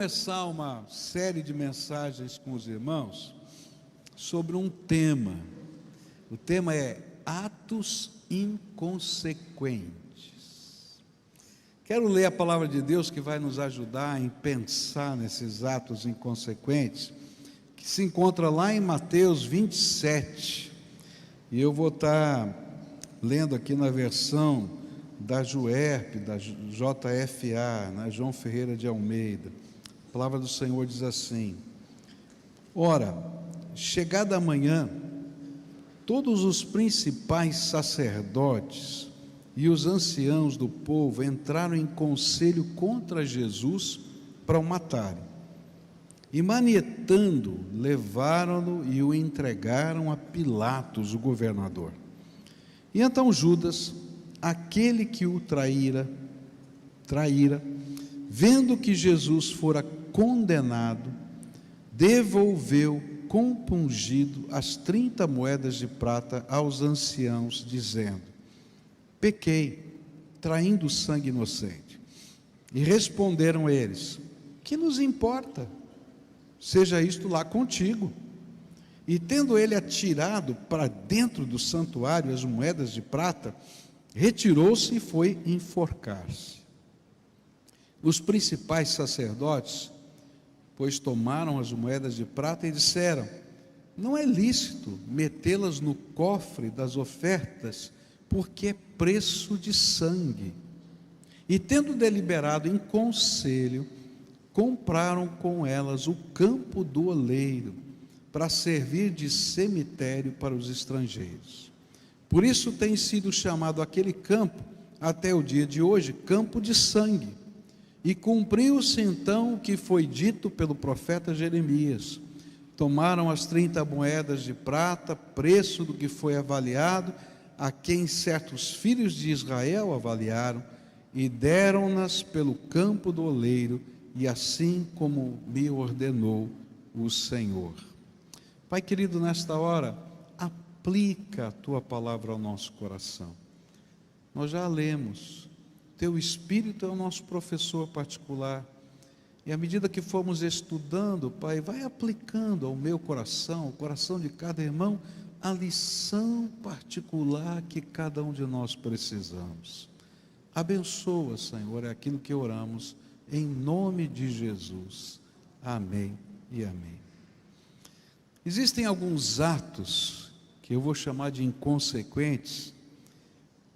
Começar uma série de mensagens com os irmãos sobre um tema. O tema é atos inconsequentes. Quero ler a palavra de Deus que vai nos ajudar em pensar nesses atos inconsequentes, que se encontra lá em Mateus 27. E eu vou estar lendo aqui na versão da JUERP, da JFA, né, João Ferreira de Almeida. A palavra do Senhor diz assim: Ora, chegada a manhã, todos os principais sacerdotes e os anciãos do povo entraram em conselho contra Jesus para o matarem. E manietando, levaram-no e o entregaram a Pilatos, o governador. E então Judas, aquele que o traíra, vendo que Jesus fora condenado, devolveu compungido as 30 moedas de prata aos anciãos, dizendo: pequei, traindo sangue inocente. E responderam eles: que nos importa? Seja isto lá contigo. E tendo ele atirado para dentro do santuário as moedas de prata, retirou-se e foi enforcar-se. Os principais sacerdotes, pois tomaram as moedas de prata e disseram: não é lícito metê-las no cofre das ofertas, porque é preço de sangue. E tendo deliberado em conselho, compraram com elas o campo do oleiro, para servir de cemitério para os estrangeiros. Por isso tem sido chamado aquele campo, até o dia de hoje, campo de sangue. E cumpriu-se então o que foi dito pelo profeta Jeremias. Tomaram as 30 moedas de prata, preço do que foi avaliado, a quem certos filhos de Israel avaliaram, e deram-nas pelo campo do oleiro, e assim como me ordenou o Senhor. Pai querido, nesta hora, aplica a Tua palavra ao nosso coração. Nós já lemos. Teu Espírito é o nosso professor particular, e à medida que formos estudando, Pai, vai aplicando ao meu coração, ao coração de cada irmão, a lição particular que cada um de nós precisamos. Abençoa, Senhor, é aquilo que oramos, em nome de Jesus. Amém e amém. Existem alguns atos que eu vou chamar de inconsequentes,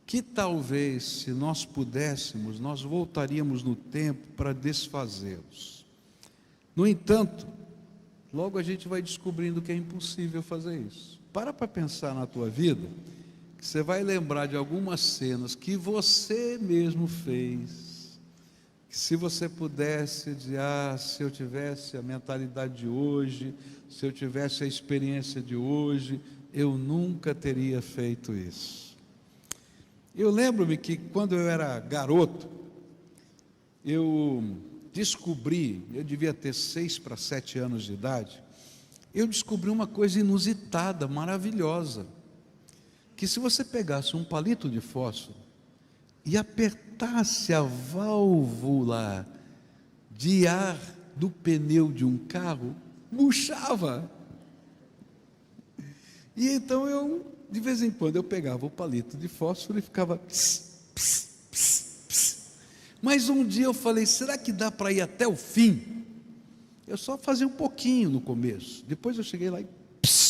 que talvez, se nós pudéssemos, nós voltaríamos no tempo para desfazê-los. No entanto, logo a gente vai descobrindo que é impossível fazer isso. Para pensar na tua vida, que você vai lembrar de algumas cenas que você mesmo fez, que se você pudesse dizer: se eu tivesse a mentalidade de hoje, se eu tivesse a experiência de hoje, eu nunca teria feito isso. Eu lembro-me que quando eu era garoto, eu descobri, eu devia ter 6 para 7 anos de idade, eu descobri uma coisa inusitada, maravilhosa, que se você pegasse um palito de fósforo e apertasse a válvula de ar do pneu de um carro, murchava. E então de vez em quando eu pegava o palito de fósforo e ficava pss, pss, pss, pss. Mas um dia eu falei: será que dá para ir até o fim? Eu só fazia um pouquinho no começo, depois eu cheguei lá e pss,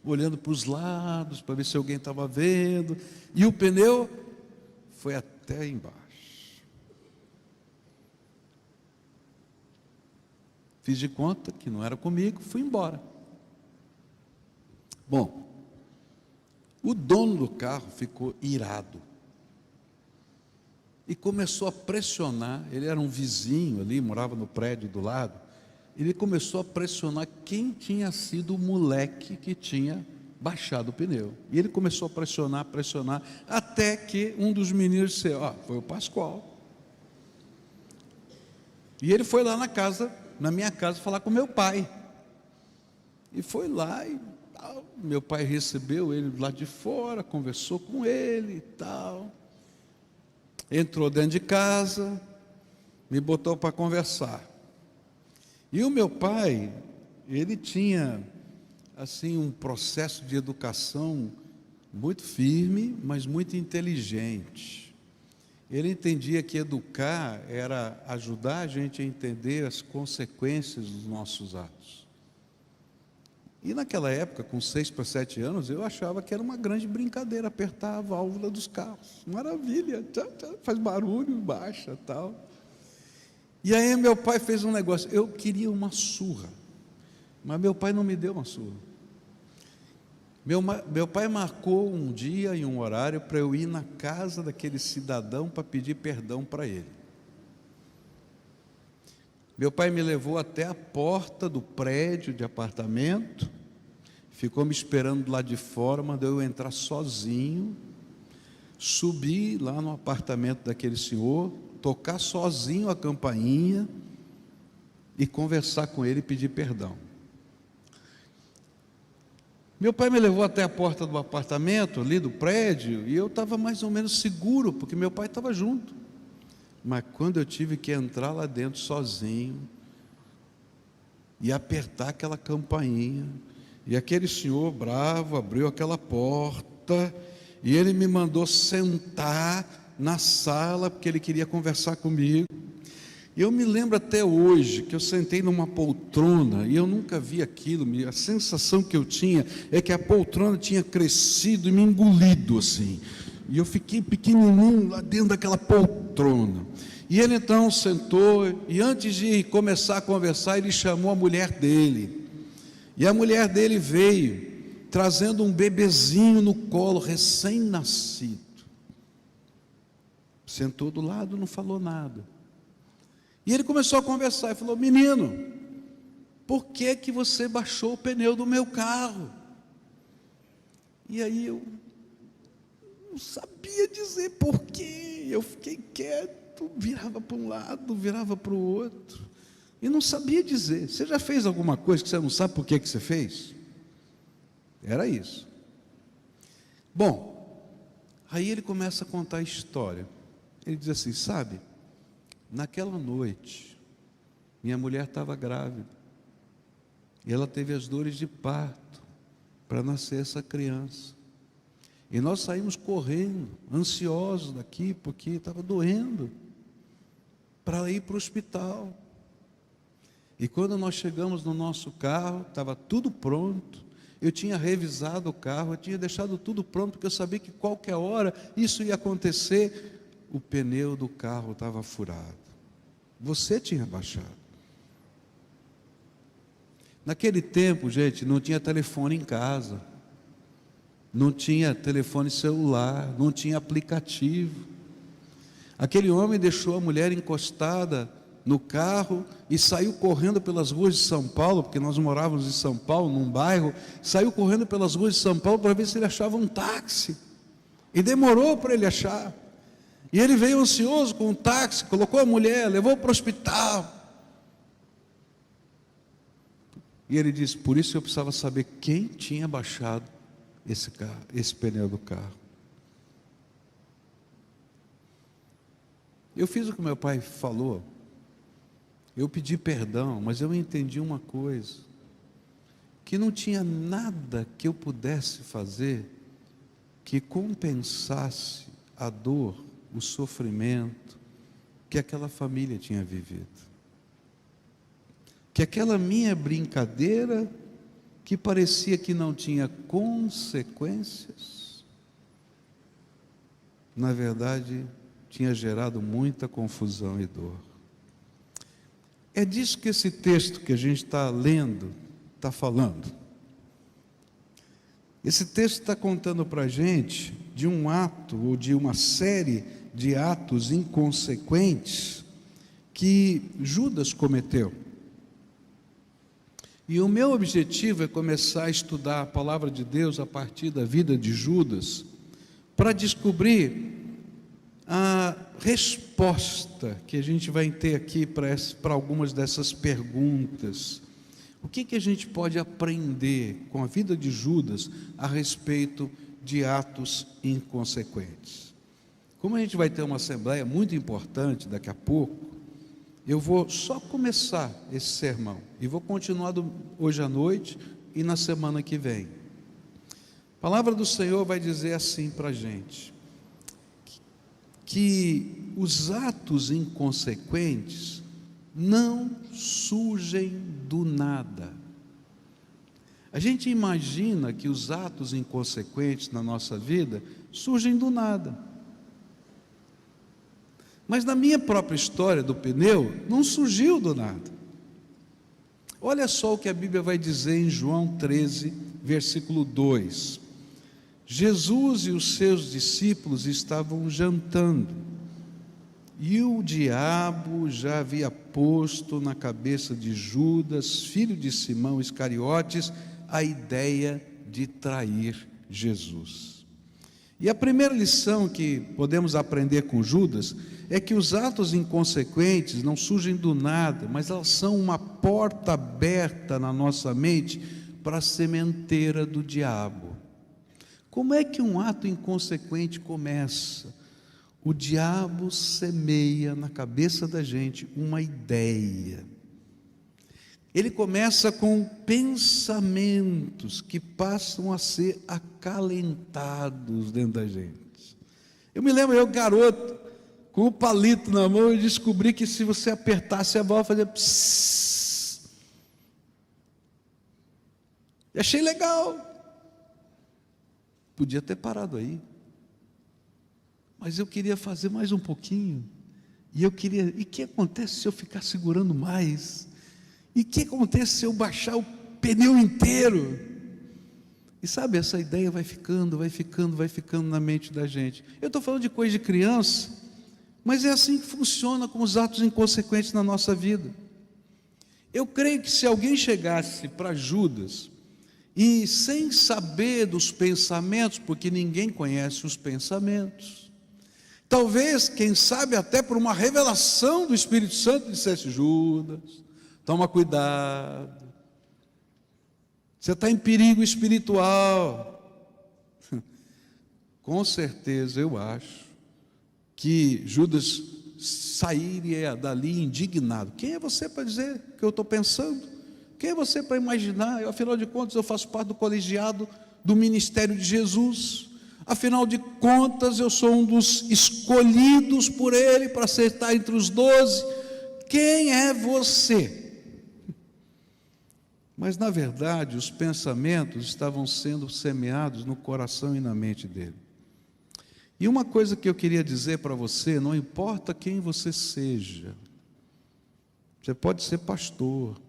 olhando para os lados para ver se alguém estava vendo, e o pneu foi até embaixo. Fiz de conta que não era comigo, fui embora. Bom, o dono do carro ficou irado e começou a pressionar. Ele era um vizinho ali, morava no prédio do lado. Ele começou a pressionar quem tinha sido o moleque que tinha baixado o pneu. E ele começou a pressionar, até que um dos meninos disse: foi o Pascoal. E ele foi lá na minha casa, falar com meu pai. E foi lá e meu pai recebeu ele lá de fora, conversou com ele e tal. entrou dentro de casa, me botou para conversar. E o meu pai, ele tinha assim um processo de educação muito firme, mas muito inteligente. Ele entendia que educar era ajudar a gente a entender as consequências dos nossos atos. E naquela época, com 6 para 7 anos, eu achava que era uma grande brincadeira apertar a válvula dos carros. Maravilha, faz barulho, baixa, tal. E aí meu pai fez um negócio, eu queria uma surra, mas meu pai não me deu uma surra. Meu pai marcou um dia e um horário para eu ir na casa daquele cidadão para pedir perdão para ele. Meu pai me levou até a porta do prédio de apartamento, ficou me esperando do lado de fora, mandou eu entrar sozinho, subir lá no apartamento daquele senhor, tocar sozinho a campainha e conversar com ele e pedir perdão. Meu pai me levou até a porta do apartamento, ali do prédio, e eu estava mais ou menos seguro, porque meu pai estava junto. Mas quando eu tive que entrar lá dentro sozinho e apertar aquela campainha, e aquele senhor bravo abriu aquela porta, e ele me mandou sentar na sala, porque ele queria conversar comigo. E eu me lembro até hoje que eu sentei numa poltrona e eu nunca vi aquilo. A sensação que eu tinha é que a poltrona tinha crescido e me engolido assim. E eu fiquei pequenininho lá dentro daquela poltrona. E ele então sentou e antes de começar a conversar, ele chamou a mulher dele. E a mulher dele veio trazendo um bebezinho no colo, recém-nascido. Sentou do lado, não falou nada. E ele começou a conversar e falou: menino, por que que você baixou o pneu do meu carro? E aí eu não sabia dizer por quê. Eu fiquei quieto, virava para um lado, virava para o outro, e não sabia dizer. Você já fez alguma coisa que você não sabe por que que você fez? Era isso. Bom, aí ele começa a contar a história. Ele diz assim: sabe, naquela noite, minha mulher estava grávida, e ela teve as dores de parto para nascer essa criança, e nós saímos correndo, ansiosos daqui, porque estava doendo, para ir para o hospital. E quando nós chegamos no nosso carro, estava tudo pronto, eu tinha revisado o carro, eu tinha deixado tudo pronto, porque eu sabia que qualquer hora isso ia acontecer. O pneu do carro estava furado. Você tinha baixado. Naquele tempo, gente, não tinha telefone em casa, não tinha telefone celular, não tinha aplicativo. Aquele homem deixou a mulher encostada no carro e saiu correndo pelas ruas de São Paulo, porque nós morávamos em São Paulo, num bairro, saiu correndo pelas ruas de São Paulo para ver se ele achava um táxi. E demorou para ele achar. E ele veio ansioso com um táxi, colocou a mulher, levou para o hospital. E ele disse: por isso eu precisava saber quem tinha baixado esse pneu do carro. Eu fiz o que meu pai falou. Eu pedi perdão, mas eu entendi uma coisa: que não tinha nada que eu pudesse fazer que compensasse a dor, o sofrimento que aquela família tinha vivido. Que aquela minha brincadeira, que parecia que não tinha consequências, na verdade tinha gerado muita confusão e dor. É disso que esse texto que a gente está lendo está falando. Esse texto está contando para a gente de um ato, ou de uma série de atos inconsequentes que Judas cometeu. E o meu objetivo é começar a estudar a palavra de Deus a partir da vida de Judas, para descobrir a resposta que a gente vai ter aqui para algumas dessas perguntas. O que a gente pode aprender com a vida de Judas a respeito de atos inconsequentes? Como a gente vai ter uma assembleia muito importante daqui a pouco, eu vou só começar esse sermão e vou continuar hoje à noite e na semana que vem. A palavra do Senhor vai dizer assim para a gente, que os atos inconsequentes não surgem do nada. A gente imagina que os atos inconsequentes na nossa vida surgem do nada. Mas na minha própria história do pneu, não surgiu do nada. Olha só o que a Bíblia vai dizer em João 13, versículo 2. Jesus e os seus discípulos estavam jantando, e o diabo já havia posto na cabeça de Judas, filho de Simão Iscariotes, a ideia de trair Jesus. E a primeira lição que podemos aprender com Judas é que os atos inconsequentes não surgem do nada, mas elas são uma porta aberta na nossa mente para a sementeira do diabo. Como é que um ato inconsequente começa? O diabo semeia na cabeça da gente uma ideia. Ele começa com pensamentos que passam a ser acalentados dentro da gente. Eu me lembro, eu garoto, com o palito na mão, eu descobri que se você apertasse a bola, fazia psss. E achei legal. Podia ter parado aí. Mas eu queria fazer mais um pouquinho. E o que acontece se eu ficar segurando mais? E o que acontece se eu baixar o pneu inteiro? E sabe, essa ideia vai ficando na mente da gente. Eu estou falando de coisa de criança, mas é assim que funciona com os atos inconsequentes na nossa vida. Eu creio que se alguém chegasse para Judas, e sem saber dos pensamentos, porque ninguém conhece os pensamentos, talvez, quem sabe até por uma revelação do Espírito Santo, dissesse: Judas, toma cuidado, você está em perigo espiritual. Com certeza eu acho que Judas sairia dali indignado. Quem é você para dizer o que eu estou pensando? Quem é você para imaginar? Afinal de contas, eu faço parte do colegiado do ministério de Jesus. Afinal de contas, eu sou um dos escolhidos por Ele para estar entre os 12. Quem é você? Mas, na verdade, os pensamentos estavam sendo semeados no coração e na mente dele. E uma coisa que eu queria dizer para você: não importa quem você seja, você pode ser pastor,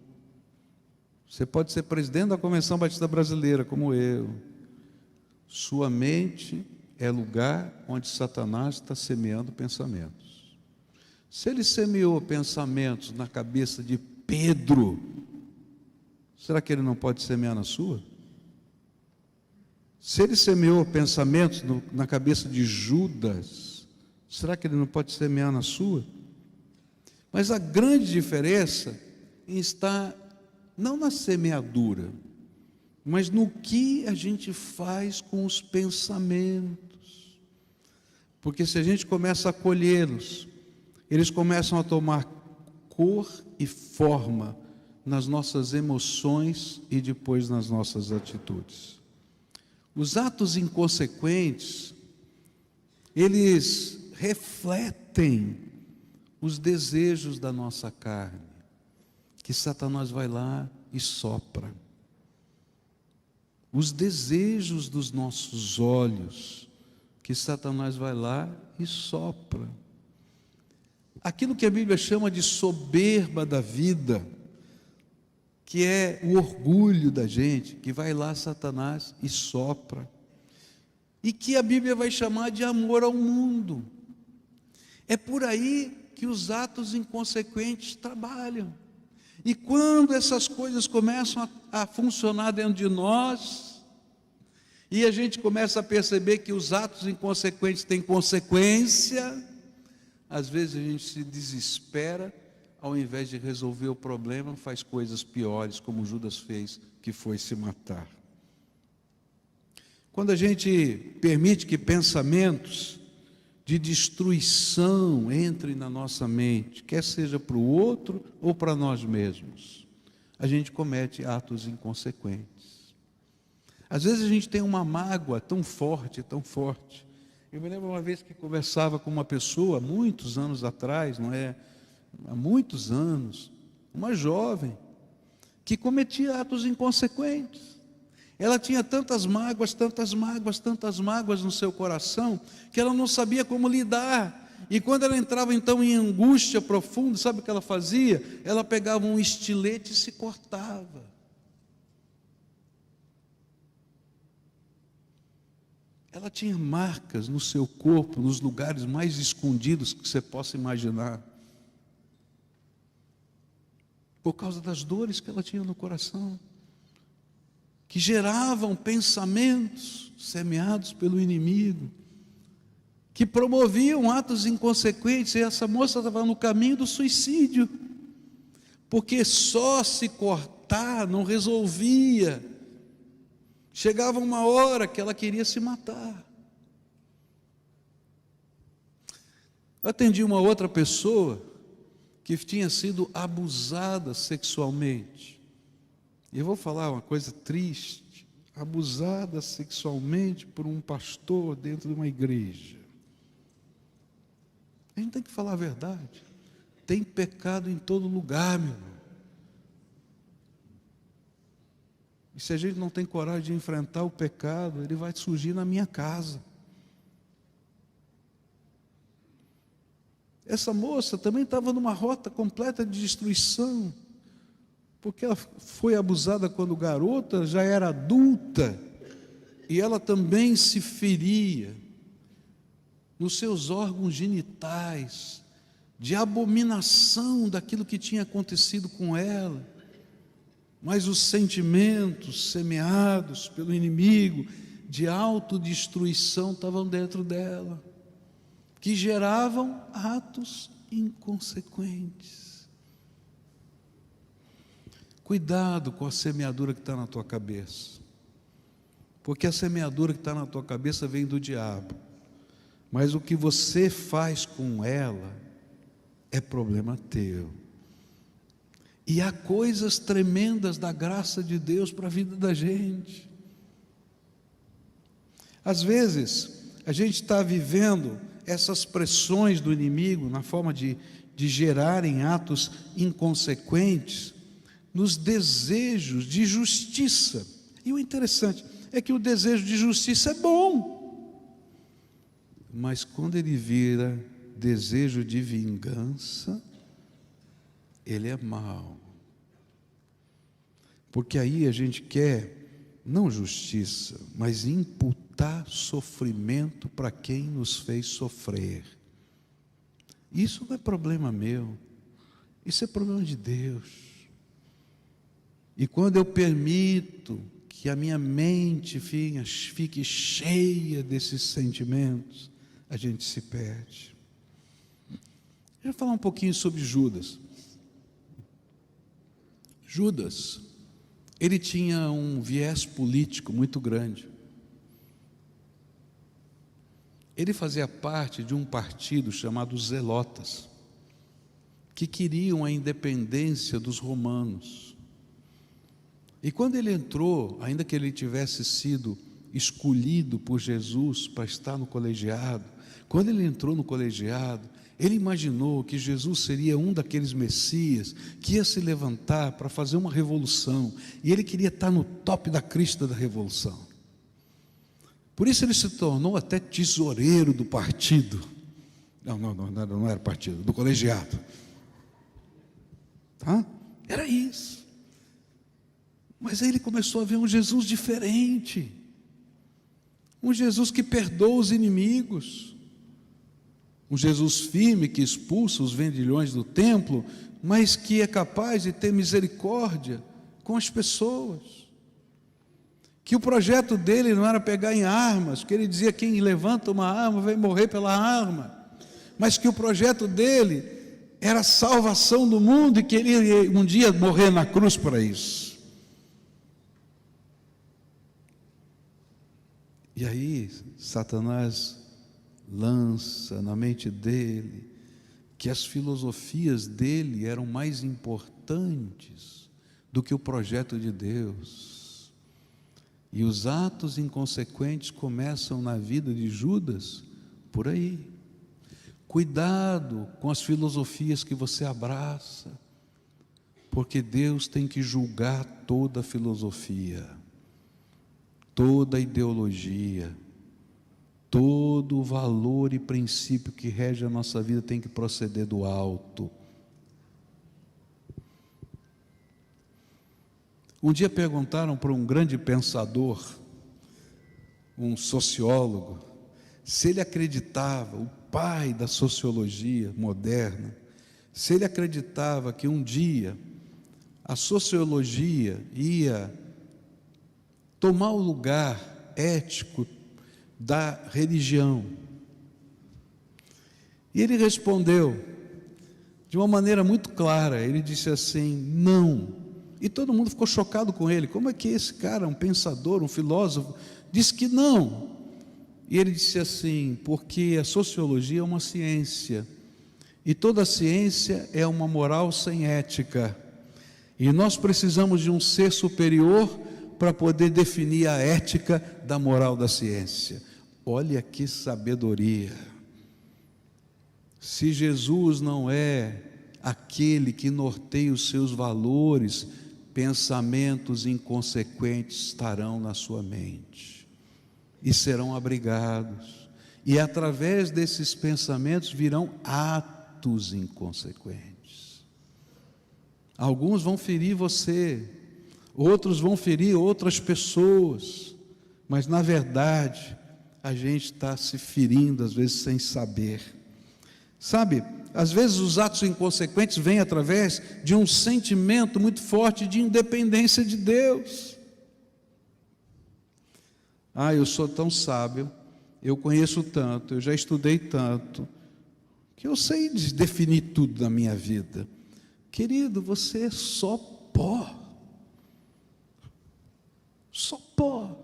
você pode ser presidente da Convenção Batista Brasileira, como eu. Sua mente é lugar onde Satanás está semeando pensamentos. Se ele semeou pensamentos na cabeça de Pedro, será que ele não pode semear na sua? Se ele semeou pensamentos na cabeça de Judas, será que ele não pode semear na sua? Mas a grande diferença está não na semeadura, mas no que a gente faz com os pensamentos. Porque se a gente começa a colhê-los, eles começam a tomar cor e forma nas nossas emoções e depois nas nossas atitudes. Os atos inconsequentes, eles refletem os desejos da nossa carne, que Satanás vai lá e sopra. Os desejos dos nossos olhos, que Satanás vai lá e sopra. Aquilo que a Bíblia chama de soberba da vida, que é o orgulho da gente, que vai lá Satanás e sopra. E que a Bíblia vai chamar de amor ao mundo. É por aí que os atos inconsequentes trabalham. E quando essas coisas começam a funcionar dentro de nós, e a gente começa a perceber que os atos inconsequentes têm consequência, às vezes a gente se desespera, ao invés de resolver o problema, faz coisas piores, como Judas fez, que foi se matar. Quando a gente permite que pensamentos de destruição entre na nossa mente, quer seja para o outro ou para nós mesmos, a gente comete atos inconsequentes. Às vezes a gente tem uma mágoa tão forte, tão forte. Eu me lembro uma vez que conversava com uma pessoa, muitos anos atrás, não é? Há muitos anos, uma jovem, que cometia atos inconsequentes. Ela tinha tantas mágoas, tantas mágoas, tantas mágoas no seu coração, que ela não sabia como lidar. E quando ela entrava então em angústia profunda, sabe o que ela fazia? Ela pegava um estilete e se cortava. Ela tinha marcas no seu corpo, nos lugares mais escondidos que você possa imaginar, por causa das dores que ela tinha no coração, que geravam pensamentos semeados pelo inimigo, que promoviam atos inconsequentes, e essa moça estava no caminho do suicídio, porque só se cortar não resolvia. Chegava uma hora que ela queria se matar. Eu atendi uma outra pessoa que tinha sido abusada sexualmente. E eu vou falar uma coisa triste: abusada sexualmente por um pastor dentro de uma igreja. A gente tem que falar a verdade. Tem pecado em todo lugar, meu irmão. E se a gente não tem coragem de enfrentar o pecado, ele vai surgir na minha casa. Essa moça também estava numa rota completa de destruição, porque ela foi abusada quando garota, já era adulta, e ela também se feria nos seus órgãos genitais, de abominação daquilo que tinha acontecido com ela. Mas os sentimentos semeados pelo inimigo de autodestruição estavam dentro dela, que geravam atos inconsequentes. Cuidado com a semeadura que está na tua cabeça, porque a semeadura que está na tua cabeça vem do diabo, mas o que você faz com ela é problema teu. E há coisas tremendas da graça de Deus para a vida da gente. Às vezes, a gente está vivendo essas pressões do inimigo na forma de gerarem atos inconsequentes, nos desejos de justiça. E o interessante é que o desejo de justiça é bom, mas quando ele vira desejo de vingança, ele é mau. Porque aí a gente quer, não justiça, mas imputar sofrimento para quem nos fez sofrer. Isso não é problema meu, isso é problema de Deus. E quando eu permito que a minha mente fique cheia desses sentimentos, a gente se perde. Eu vou falar um pouquinho sobre Judas. Judas, ele tinha um viés político muito grande. Ele fazia parte de um partido chamado Zelotas, que queriam a independência dos romanos. E quando ele entrou, ainda que ele tivesse sido escolhido por Jesus para estar no colegiado, quando ele entrou no colegiado, ele imaginou que Jesus seria um daqueles Messias que ia se levantar para fazer uma revolução, e ele queria estar no top da crista da revolução. Por isso ele se tornou até tesoureiro do partido. Não era partido, do colegiado. Tá? Era isso. Mas aí ele começou a ver um Jesus diferente, um Jesus que perdoa os inimigos, um Jesus firme que expulsa os vendilhões do templo, mas que é capaz de ter misericórdia com as pessoas. Que o projeto dele não era pegar em armas, porque ele dizia: quem levanta uma arma vai morrer pela arma, mas que o projeto dele era a salvação do mundo, e que ele ia um dia morrer na cruz para isso. E aí Satanás lança na mente dele que as filosofias dele eram mais importantes do que o projeto de Deus. E os atos inconsequentes começam na vida de Judas por aí. Cuidado com as filosofias que você abraça, porque Deus tem que julgar toda filosofia, toda ideologia, todo valor e princípio que rege a nossa vida tem que proceder do alto. Um dia perguntaram para um grande pensador, um sociólogo, se ele acreditava, o pai da sociologia moderna, se ele acreditava que um dia a sociologia ia tomar o lugar ético da religião. E ele respondeu de uma maneira muito clara, ele disse assim: não. E todo mundo ficou chocado com ele. Como é que esse cara, um pensador, um filósofo, disse que não? E ele disse assim: porque a sociologia é uma ciência, e toda ciência é uma moral sem ética, e nós precisamos de um ser superior para poder definir a ética da moral da ciência. Olha que sabedoria! Se Jesus não é aquele que norteia os seus valores, pensamentos inconsequentes estarão na sua mente e serão abrigados, e através desses pensamentos virão atos inconsequentes. Alguns vão ferir você, outros vão ferir outras pessoas, mas na verdade a gente está se ferindo às vezes sem saber. Sabe, às vezes os atos inconsequentes vêm através de um sentimento muito forte de independência de Deus. Eu sou tão sábio, eu conheço tanto, eu já estudei tanto, que eu sei definir tudo na minha vida. Querido, você é só pó. Só pó.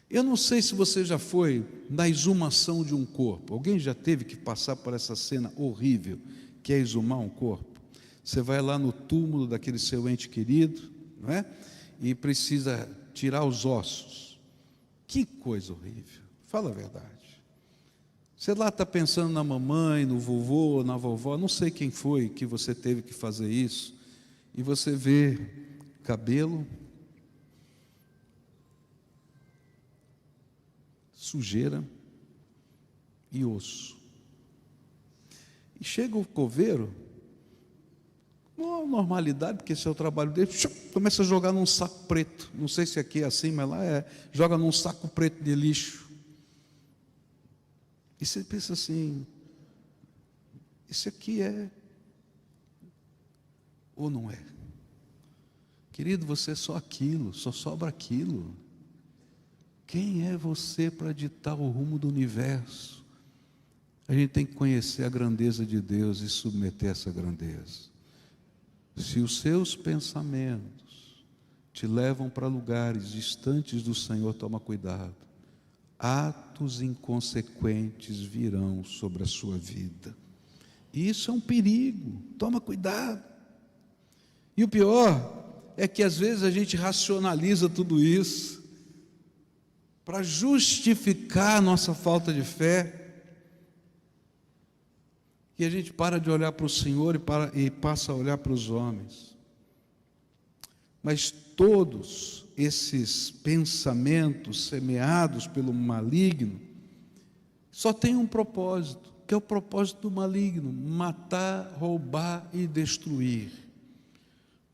Eu não sei se você já foi na exumação de um corpo. Alguém já teve que passar por essa cena horrível, que é exumar um corpo? Você vai lá no túmulo daquele seu ente querido, não é? E precisa tirar os ossos. Que coisa horrível, fala a verdade. Você lá está pensando na mamãe, no vovô, na vovó, não sei quem foi que você teve que fazer isso, e você vê cabelo, sujeira e osso. E chega o coveiro, uma normalidade, porque esse é o trabalho dele, começa a jogar num saco preto. Não sei se aqui é assim, mas lá é. Joga num saco preto de lixo. E você pensa assim: isso aqui é ou não é? Querido, você é só aquilo, só sobra aquilo. Quem é você para ditar o rumo do universo? A gente tem que conhecer a grandeza de Deus e submeter essa grandeza. Se os seus pensamentos te levam para lugares distantes do Senhor, toma cuidado. Atos inconsequentes virão sobre a sua vida. E isso é um perigo, toma cuidado. E o pior é que às vezes a gente racionaliza tudo isso para justificar a nossa falta de fé, e a gente para de olhar para o Senhor e passa a olhar para os homens. Mas todos esses pensamentos semeados pelo maligno só têm um propósito, que é o propósito do maligno: matar, roubar e destruir.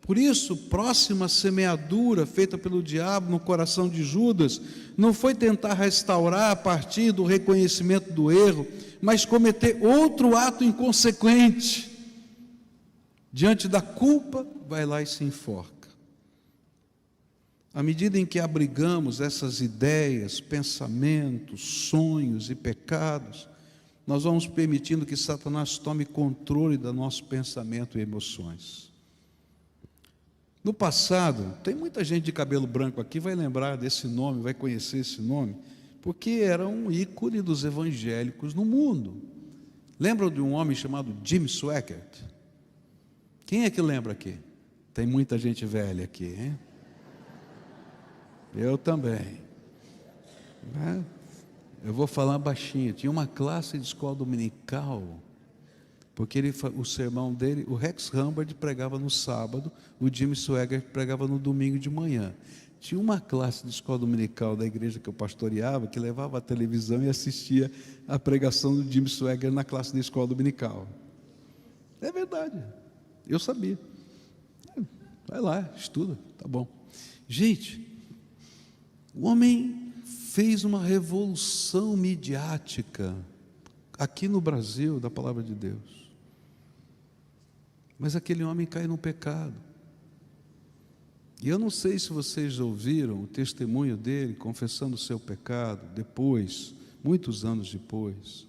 Por isso, próxima semeadura feita pelo diabo no coração de Judas não foi tentar restaurar a partir do reconhecimento do erro, mas cometer outro ato inconsequente. Diante da culpa, vai lá e se enforca. À medida em que abrigamos essas ideias, pensamentos, sonhos e pecados, nós vamos permitindo que Satanás tome controle do nosso pensamento e emoções. No passado, tem muita gente de cabelo branco aqui, vai lembrar desse nome, vai conhecer esse nome, porque era um ícone dos evangélicos no mundo. Lembram de um homem chamado Jim Swaggart? Quem é que lembra aqui? Tem muita gente velha aqui, hein? Eu também. Né? Eu vou falar baixinho. Tinha uma classe de escola dominical, porque o sermão dele, o Rex Humbard pregava no sábado, o Jim Swaggart pregava no domingo de manhã. Tinha uma classe de escola dominical da igreja que eu pastoreava, que levava a televisão e assistia a pregação do Jim Swaggart na classe de escola dominical. É verdade, eu sabia. Vai lá, estuda, tá bom. Gente, o homem fez uma revolução midiática aqui no Brasil da palavra de Deus. Mas aquele homem cai no pecado. E eu não sei se vocês ouviram o testemunho dele confessando o seu pecado depois, muitos anos depois.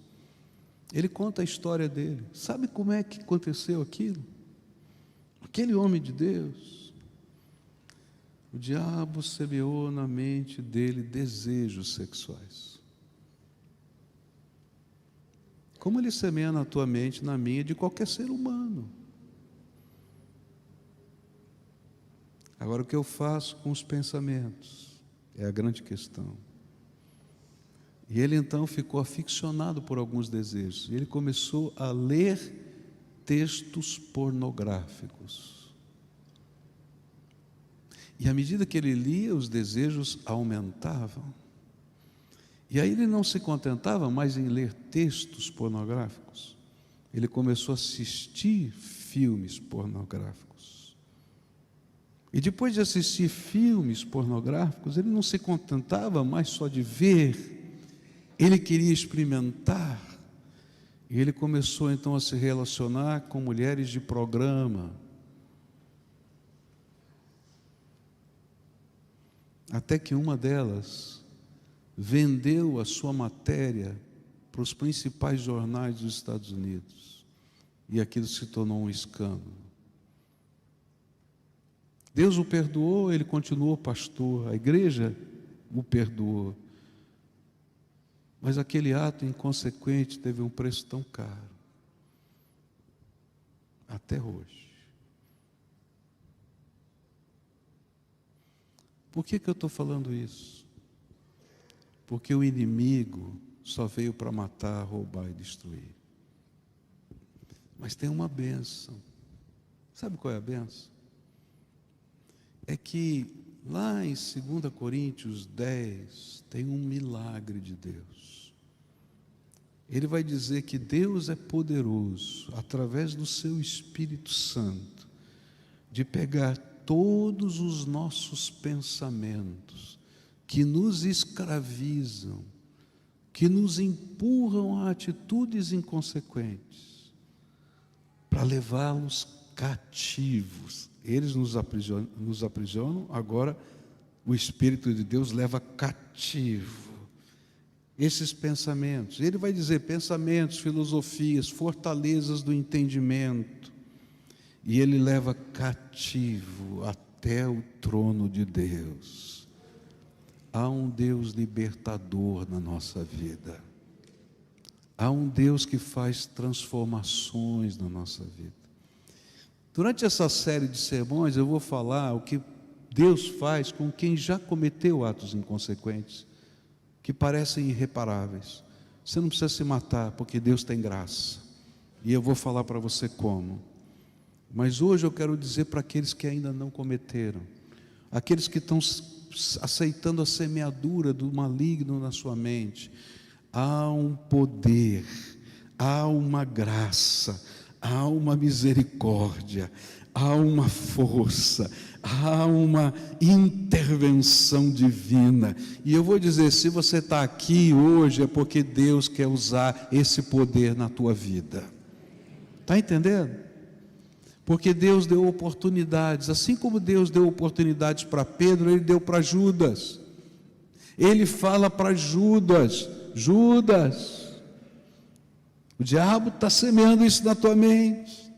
Ele conta a história dele. Sabe como é que aconteceu aquilo? Aquele homem de Deus, o diabo semeou na mente dele desejos sexuais. Como ele semeia na tua mente, na minha, de qualquer ser humano. Agora, o que eu faço com os pensamentos é a grande questão. E ele então ficou aficionado por alguns desejos. E ele começou a ler textos pornográficos. E à medida que ele lia, os desejos aumentavam. E aí ele não se contentava mais em ler textos pornográficos. Ele começou a assistir filmes pornográficos. E depois de assistir filmes pornográficos, ele não se contentava mais só de ver, ele queria experimentar. E ele começou então a se relacionar com mulheres de programa. Até que uma delas vendeu a sua matéria para os principais jornais dos Estados Unidos. E aquilo se tornou um escândalo. Deus o perdoou, ele continuou pastor, a igreja o perdoou. Mas aquele ato inconsequente teve um preço tão caro. Até hoje. Por que eu estou falando isso? Porque o inimigo só veio para matar, roubar e destruir. Mas tem uma bênção. Sabe qual é a bênção? É que lá em 2 Coríntios 10 tem um milagre de Deus. Ele vai dizer que Deus é poderoso, através do seu Espírito Santo, de pegar todos os nossos pensamentos que nos escravizam, que nos empurram a atitudes inconsequentes, para levá-los cativos. Eles nos aprisionam, agora o Espírito de Deus leva cativo esses pensamentos. Ele vai dizer pensamentos, filosofias, fortalezas do entendimento, e ele leva cativo até o trono de Deus. Há um Deus libertador na nossa vida. Há um Deus que faz transformações na nossa vida. Durante essa série de sermões eu vou falar o que Deus faz com quem já cometeu atos inconsequentes, que parecem irreparáveis. Você não precisa se matar, porque Deus tem graça. E eu vou falar para você como. Mas hoje eu quero dizer para aqueles que ainda não cometeram, aqueles que estão aceitando a semeadura do maligno na sua mente, há um poder, há uma graça, há uma misericórdia, há uma força, há uma intervenção divina. E eu vou dizer, se você está aqui hoje é porque Deus quer usar esse poder na tua vida. Está entendendo? Porque Deus deu oportunidades, assim como Deus deu oportunidades para Pedro, Ele deu para Judas. Ele fala para Judas: Judas, o diabo está semeando isso na tua mente.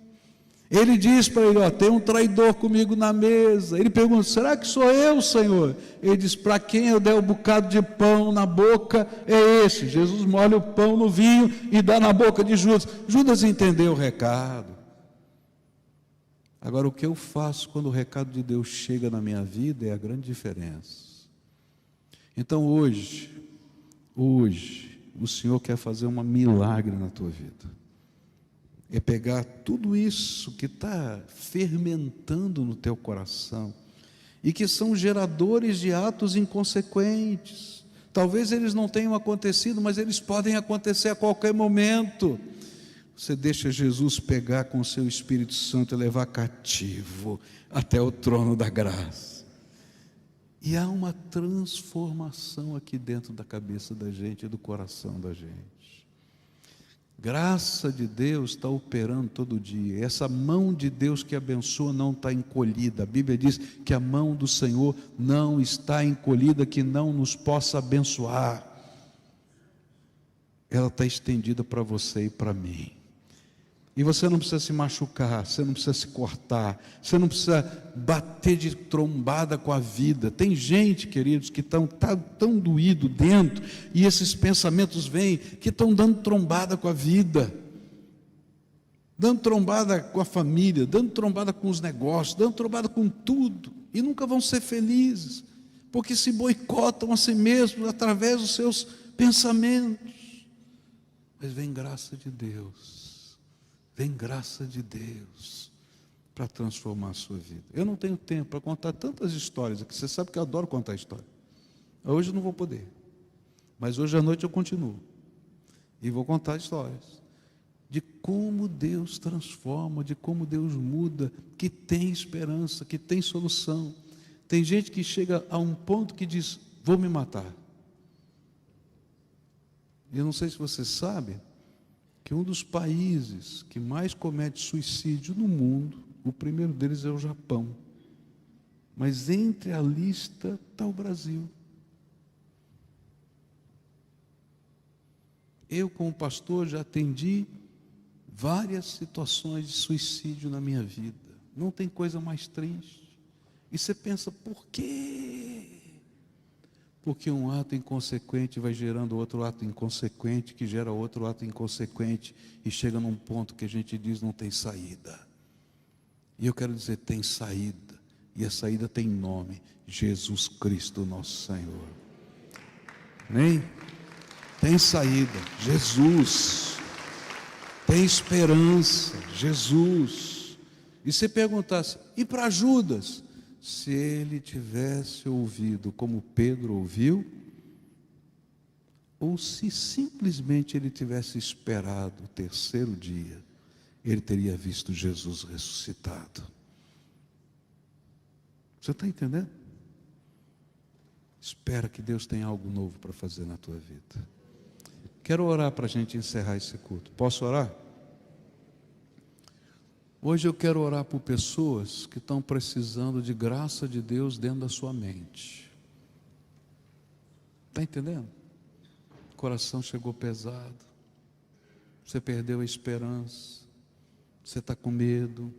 Ele diz para ele: ó, tem um traidor comigo na mesa. Ele pergunta: será que sou eu, Senhor? Ele diz: para quem eu der o bocado de pão na boca é esse. Jesus molha o pão no vinho e dá na boca de Judas. Judas entendeu o recado. Agora, o que eu faço quando o recado de Deus chega na minha vida é a grande diferença. Então hoje, o Senhor quer fazer um milagre na tua vida. É pegar tudo isso que está fermentando no teu coração e que são geradores de atos inconsequentes. Talvez eles não tenham acontecido, mas eles podem acontecer a qualquer momento. Você deixa Jesus pegar com o seu Espírito Santo e levar cativo até o trono da graça. E há uma transformação aqui dentro da cabeça da gente e do coração da gente. Graça de Deus está operando todo dia. Essa mão de Deus que abençoa não está encolhida. A Bíblia diz que a mão do Senhor não está encolhida, que não nos possa abençoar. Ela está estendida para você e para mim. E você não precisa se machucar, você não precisa se cortar, você não precisa bater de trombada com a vida. Tem gente, queridos, que estão tão doído dentro, e esses pensamentos vêm, que estão dando trombada com a vida, dando trombada com a família, dando trombada com os negócios, dando trombada com tudo, e nunca vão ser felizes, porque se boicotam a si mesmos através dos seus pensamentos. Mas vem graça de Deus. Vem graça de Deus para transformar a sua vida. Eu não tenho tempo para contar tantas histórias aqui. Você sabe que eu adoro contar história. Hoje eu não vou poder, mas hoje à noite eu continuo e vou contar histórias de como Deus transforma, de como Deus muda, que tem esperança, que tem solução. Tem gente que chega a um ponto que diz: vou me matar. E eu não sei se você sabe que um dos países que mais comete suicídio no mundo, o primeiro deles é o Japão. Mas entre a lista está o Brasil. Eu, como pastor, já atendi várias situações de suicídio na minha vida. Não tem coisa mais triste. E você pensa: por quê? Porque um ato inconsequente vai gerando outro ato inconsequente, que gera outro ato inconsequente, e chega num ponto que a gente diz: não tem saída. E eu quero dizer: tem saída, e a saída tem nome: Jesus Cristo nosso Senhor. Amém? Tem saída, Jesus. Tem esperança, Jesus. E se perguntasse: e para Judas? Se ele tivesse ouvido como Pedro ouviu, ou se simplesmente ele tivesse esperado o terceiro dia, ele teria visto Jesus ressuscitado. Você está entendendo? Espera que Deus tenha algo novo para fazer na tua vida. Quero orar para a gente encerrar esse culto. Posso orar? Hoje eu quero orar por pessoas que estão precisando de graça de Deus dentro da sua mente. Está entendendo? O coração chegou pesado, você perdeu a esperança, você está com medo,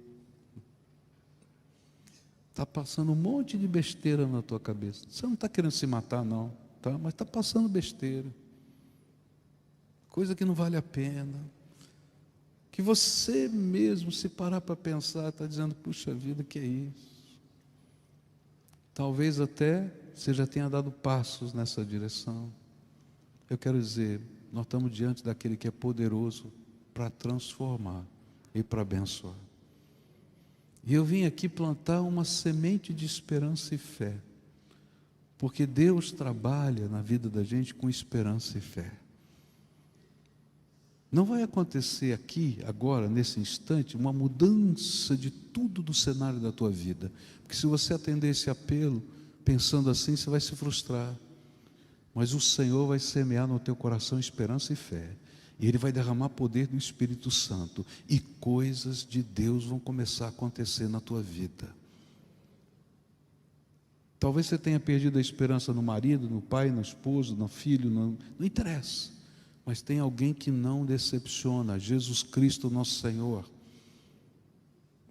está passando um monte de besteira na tua cabeça. Você não está querendo se matar não, tá? Mas está passando besteira, coisa que não vale a pena, que você mesmo, se parar para pensar, está dizendo: puxa vida, que é isso? Talvez até você já tenha dado passos nessa direção. Eu quero dizer, nós estamos diante daquele que é poderoso para transformar e para abençoar. E eu vim aqui plantar uma semente de esperança e fé, porque Deus trabalha na vida da gente com esperança e fé. Não vai acontecer aqui, agora, nesse instante, uma mudança de tudo do cenário da tua vida. Porque se você atender esse apelo, pensando assim, você vai se frustrar. Mas o Senhor vai semear no teu coração esperança e fé. E Ele vai derramar poder do Espírito Santo. E coisas de Deus vão começar a acontecer na tua vida. Talvez você tenha perdido a esperança no marido, no pai, no esposo, no filho, não interessa. Mas tem alguém que não decepciona: Jesus Cristo nosso Senhor.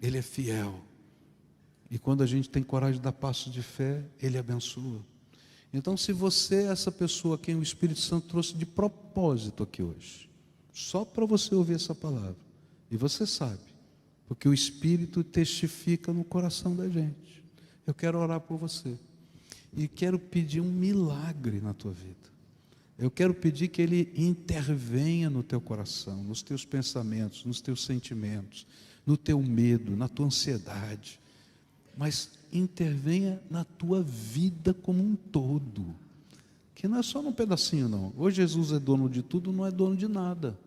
Ele é fiel. E quando a gente tem coragem de dar passos de fé, Ele abençoa. Então, se você é essa pessoa a quem o Espírito Santo trouxe de propósito aqui hoje, só para você ouvir essa palavra, e você sabe, porque o Espírito testifica no coração da gente. Eu quero orar por você. E quero pedir um milagre na tua vida. Eu quero pedir que Ele intervenha no teu coração, nos teus pensamentos, nos teus sentimentos, no teu medo, na tua ansiedade. Mas intervenha na tua vida como um todo. Que não é só num pedacinho, não. Hoje Jesus é dono de tudo, não é dono de nada.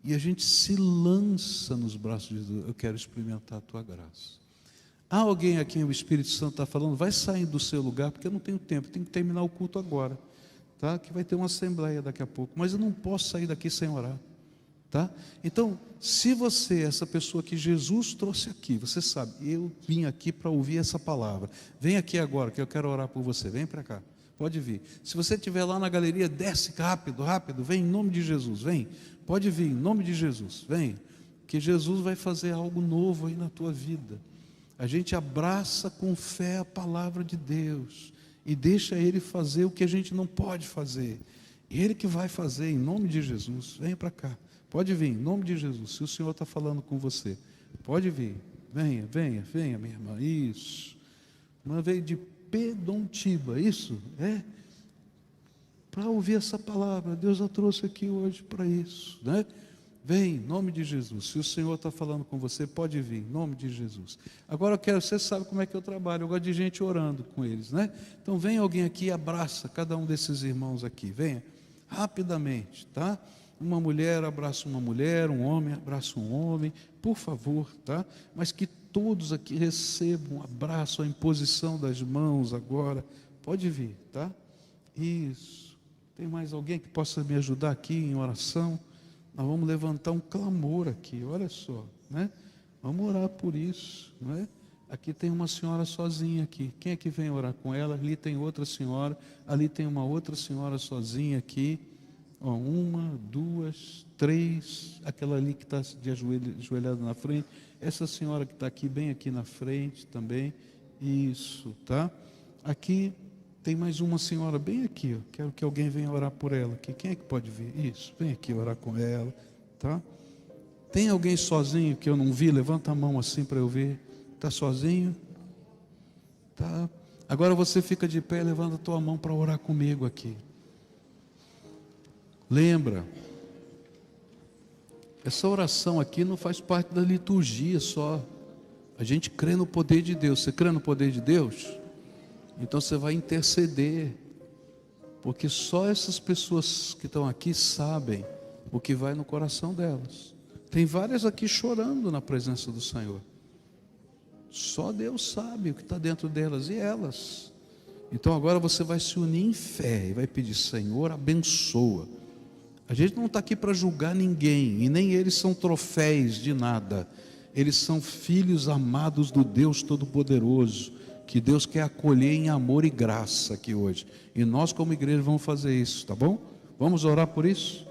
E a gente se lança nos braços de Deus. Eu quero experimentar a tua graça. Há alguém a quem o Espírito Santo está falando, vai saindo do seu lugar, porque eu não tenho tempo, tenho que terminar o culto agora, tá? Que vai ter uma assembleia daqui a pouco, mas eu não posso sair daqui sem orar, tá? Então, se você é essa pessoa que Jesus trouxe aqui, você sabe, eu vim aqui para ouvir essa palavra, vem aqui agora que eu quero orar por você, vem para cá, pode vir. Se você estiver lá na galeria, desce rápido, rápido, vem em nome de Jesus, vem, pode vir em nome de Jesus, vem, que Jesus vai fazer algo novo aí na tua vida. A gente abraça com fé a palavra de Deus e deixa Ele fazer o que a gente não pode fazer. Ele que vai fazer, em nome de Jesus. Venha para cá, pode vir, em nome de Jesus. Se o Senhor está falando com você, pode vir, venha, venha, venha, minha irmã. Isso, uma veio de Pedontiba, isso, para ouvir essa palavra. Deus a trouxe aqui hoje para isso, né? Vem, em nome de Jesus. Se o Senhor está falando com você, pode vir, em nome de Jesus. Agora eu quero, você sabe como é que eu trabalho, eu gosto de gente orando com eles, né? Então vem alguém aqui e abraça cada um desses irmãos aqui, venha, rapidamente, tá? Uma mulher abraça uma mulher, um homem abraça um homem, por favor, tá? Mas que todos aqui recebam um abraço, a imposição das mãos agora, pode vir, tá? Isso. Tem mais alguém que possa me ajudar aqui em oração? Nós vamos levantar um clamor aqui, olha só, né? Vamos orar por isso, não é? Aqui tem uma senhora sozinha aqui. Quem é que vem orar com ela? Ali tem outra senhora, ali tem uma outra senhora sozinha aqui. Ó, uma, duas, três, aquela ali que está de ajoelhada na frente, essa senhora que está aqui, bem aqui na frente também. Isso, tá? Aqui tem mais uma senhora bem aqui, ó. Quero que alguém venha orar por ela aqui. Quem é que pode vir? Isso, vem aqui orar com ela, tá? Tem alguém sozinho que eu não vi? Levanta a mão assim para eu ver. Está sozinho? Tá. Agora você fica de pé, levanta a tua mão para orar comigo aqui. Lembra, essa oração aqui não faz parte da liturgia só. A gente crê no poder de Deus. Você crê no poder de Deus? Então você vai interceder, porque só essas pessoas que estão aqui sabem o que vai no coração delas. Tem várias aqui chorando na presença do Senhor. Só Deus sabe o que está dentro delas e elas. Então agora você vai se unir em fé e vai pedir: Senhor, abençoa. A gente não está aqui para julgar ninguém, e nem eles são troféus de nada. Eles são filhos amados do Deus Todo-Poderoso, que Deus quer acolher em amor e graça aqui hoje. E nós como igreja vamos fazer isso, tá bom? Vamos orar por isso?